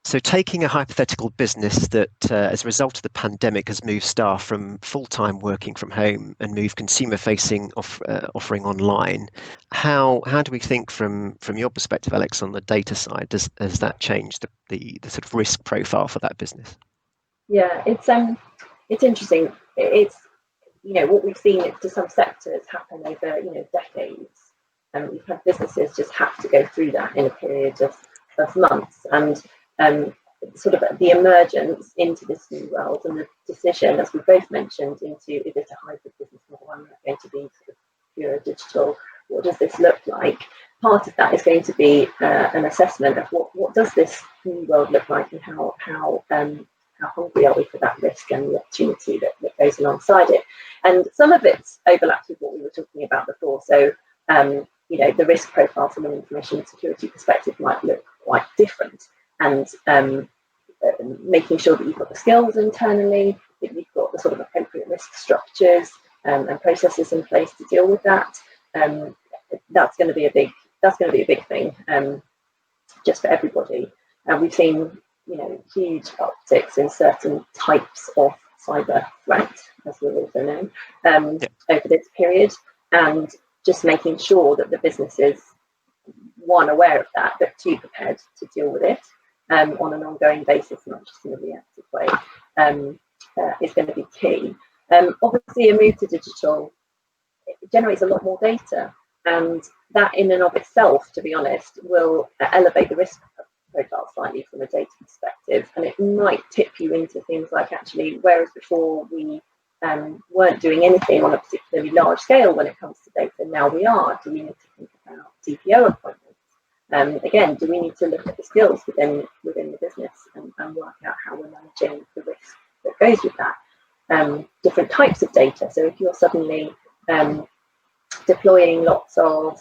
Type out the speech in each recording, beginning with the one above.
So taking a hypothetical business that, as a result of the pandemic, has moved staff from full-time working from home and moved consumer-facing offering online, how do we think from your perspective, Alex, on the data side? Has that changed the sort of risk profile for that business? Yeah, it's interesting. It's what we've seen to some sectors happen over decades, and we've had businesses just have to go through that in a period of months, and sort of the emergence into this new world and the decision, as we both mentioned, into is it a hybrid business model? I'm not going to be sort of pure digital. What does this look like? Part of that is going to be an assessment of what does this new world look like, and how hungry are we for that risk and the opportunity that goes alongside it. And some of it overlaps with what we were talking about before. So, the risk profile from an information security perspective might look quite different. And making sure that you've got the skills internally, that you've got the sort of appropriate risk structures and processes in place to deal with that. That's going to be a big thing, just for everybody. And we've seen huge upticks in certain types of cyber threat, as we also know, over this period, and just making sure that the business is, one, aware of that, but two, prepared to deal with it on an ongoing basis, not just in a reactive way, is going to be key. Obviously, a move to digital generates a lot more data, and that in and of itself, to be honest, will elevate the risk profile slightly from a data perspective, and it might tip you into things like, actually, whereas before we weren't doing anything on a particularly large scale when it comes to data, now we are. Do we need to think about DPO appointments? Again, do we need to look at the skills within the business and work out how we're managing the risk that goes with that? Different types of data. So if you're suddenly deploying lots of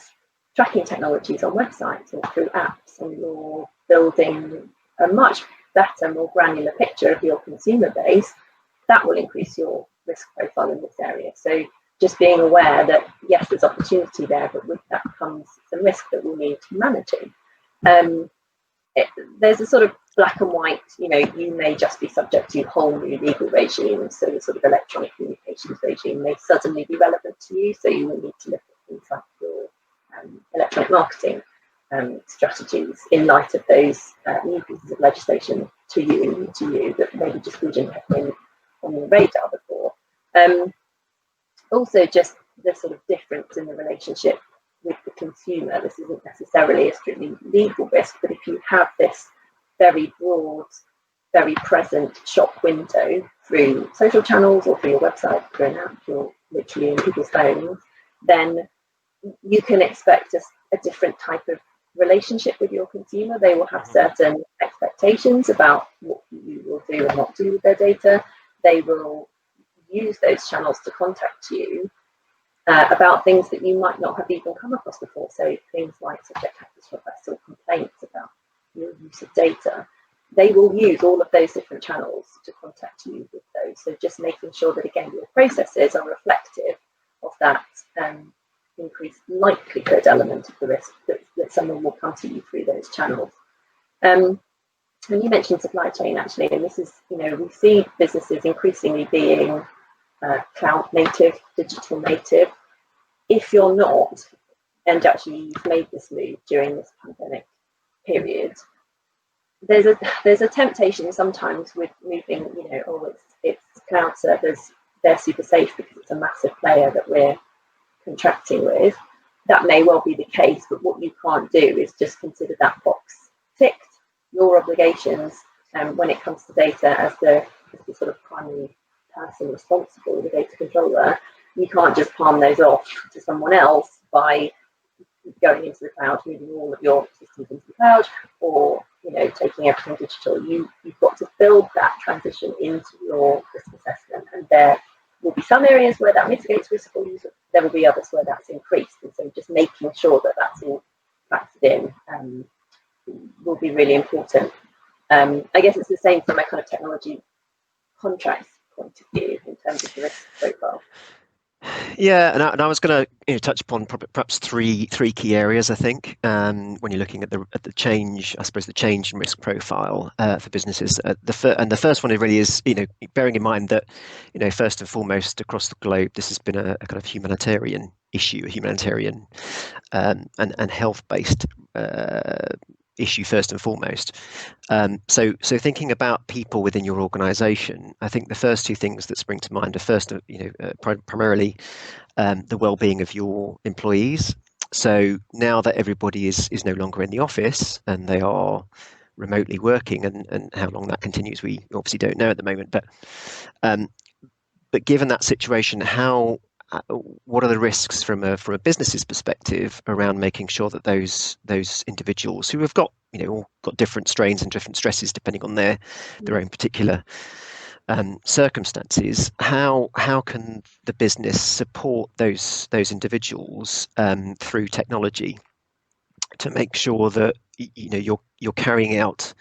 tracking technologies on websites or through apps, and you're building a much better, more granular picture of your consumer base, that will increase your risk profile in this area. So just being aware that, yes, there's opportunity there, but with that comes some risk that we'll need to manage. There's a sort of black and white, you may just be subject to whole new legal regimes. So the sort of electronic communications regime may suddenly be relevant to you. So you will need to look at things like your electronic marketing strategies in light of those new pieces of legislation to you that maybe just wouldn't have been on your radar before. Also, just the sort of difference in the relationship with the consumer. This isn't necessarily a strictly legal risk, but if you have this very broad, very present shop window through social channels or through your website, through an app, you're literally in people's phones, then you can expect a different type of relationship with your consumer. They will have certain expectations about what you will do and not do with their data. They will use those channels to contact you about things that you might not have even come across before. So things like subject matter requests or complaints about your use of data. They will use all of those different channels to contact you with those. So just making sure that, again, your processes are reflective of that increased likelihood element of the risk that someone will come to you through those channels. And you mentioned supply chain, actually, and this is, we see businesses increasingly being cloud native, digital native. If you're not, and actually you've made this move during this pandemic period, there's a temptation sometimes with moving, it's cloud servers, they're super safe because it's a massive player that we're contracting with. That may well be the case, but what you can't do is just consider that box ticked. Your obligations when it comes to data as the sort of primary person responsible, the data controller, you can't just palm those off to someone else by going into the cloud, moving all of your systems into the cloud, or taking everything digital. You've got to build that transition into your risk assessment, and there will be some areas where that mitigates risk for you. There will be others where that's increased, and so just making sure that that's all factored in will be really important. I guess it's the same from a kind of technology contracts point of view in terms of the risk profile. Yeah, and I was going to touch upon perhaps three key areas. I think when you're looking at the change, I suppose the change in risk profile for businesses. The first one really is bearing in mind that first and foremost across the globe, this has been a kind of humanitarian issue, a humanitarian and health-based issue first and foremost. So thinking about people within your organisation, I think the first two things that spring to mind are first, primarily the well-being of your employees. So now that everybody is no longer in the office and they are remotely working, and how long that continues, we obviously don't know at the moment. Um, but given that situation, what are the risks from a business's perspective around making sure that those individuals who have got all got different strains and different stresses depending on their own particular circumstances, how can the business support those individuals through technology to make sure that you're carrying out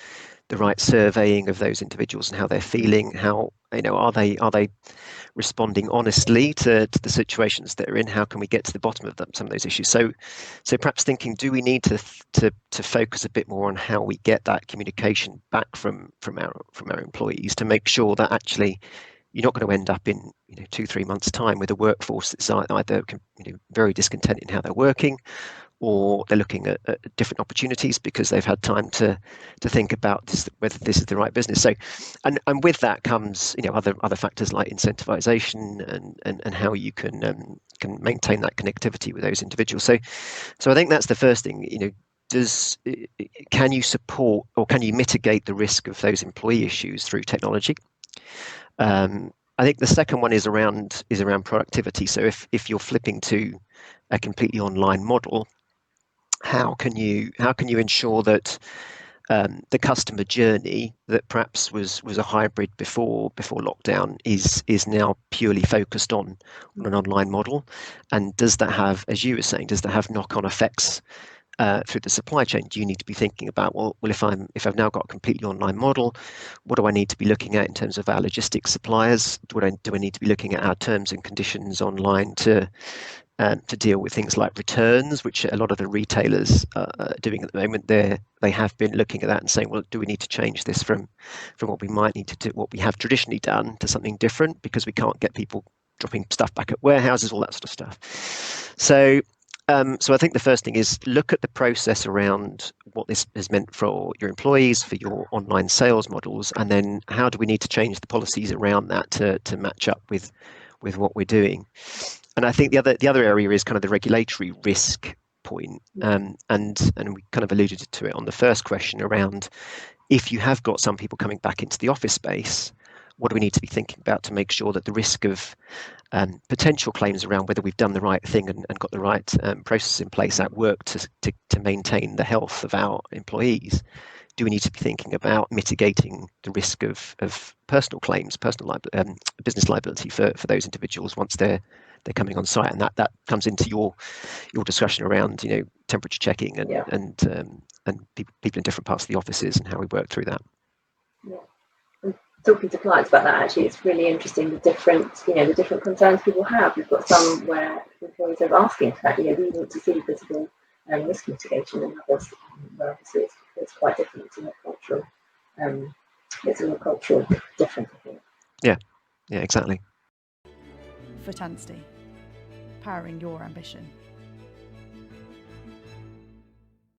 the right surveying of those individuals and how they're feeling, how are they responding honestly to the situations that are in, how can we get to the bottom of some of those issues. So perhaps thinking, do we need to focus a bit more on how we get that communication back from our employees to make sure that actually you're not going to end up in 2-3 months time with a workforce that's either very discontent in how they're working, or they're looking at different opportunities because they've had time to think about whether this is the right business. So, and with that comes other factors like incentivization and how you can maintain that connectivity with those individuals. So I think that's the first thing. Can you support or can you mitigate the risk of those employee issues through technology? I think the second one is around productivity. So if you're flipping to a completely online model, how can you ensure that the customer journey that perhaps was a hybrid before lockdown is now purely focused on an online model? And does that have, as you were saying, knock-on effects through the supply chain? Do you need to be thinking about, well, if I've now got a completely online model, what do I need to be looking at in terms of our logistics suppliers? Do I need to be looking at our terms and conditions online to deal with things like returns, which a lot of the retailers are doing at the moment? They have been looking at that and saying, well, do we need to change this from what we might need to do, what we have traditionally done, to something different, because we can't get people dropping stuff back at warehouses, all that sort of stuff. So I think the first thing is look at the process around what this has meant for your employees, for your online sales models, and then how do we need to change the policies around that to match up with what we're doing. And I think the other area is kind of the regulatory risk point, and we kind of alluded to it on the first question around, if you have got some people coming back into the office space, what do we need to be thinking about to make sure that the risk of potential claims around whether we've done the right thing and got the right processes in place at work to maintain the health of our employees, do we need to be thinking about mitigating the risk of personal claims, business liability for those individuals once they're coming on site? And that comes into your discussion around temperature checking and people in different parts of the offices and how we work through that. Yeah. And talking to clients about that, actually, it's really interesting the different concerns people have. We've got some where employees are asking for that. We want to see visible risk mitigation, and others where obviously it's quite different. It's a cultural difference, I think. Yeah, exactly. Foot Anstey, powering your ambition.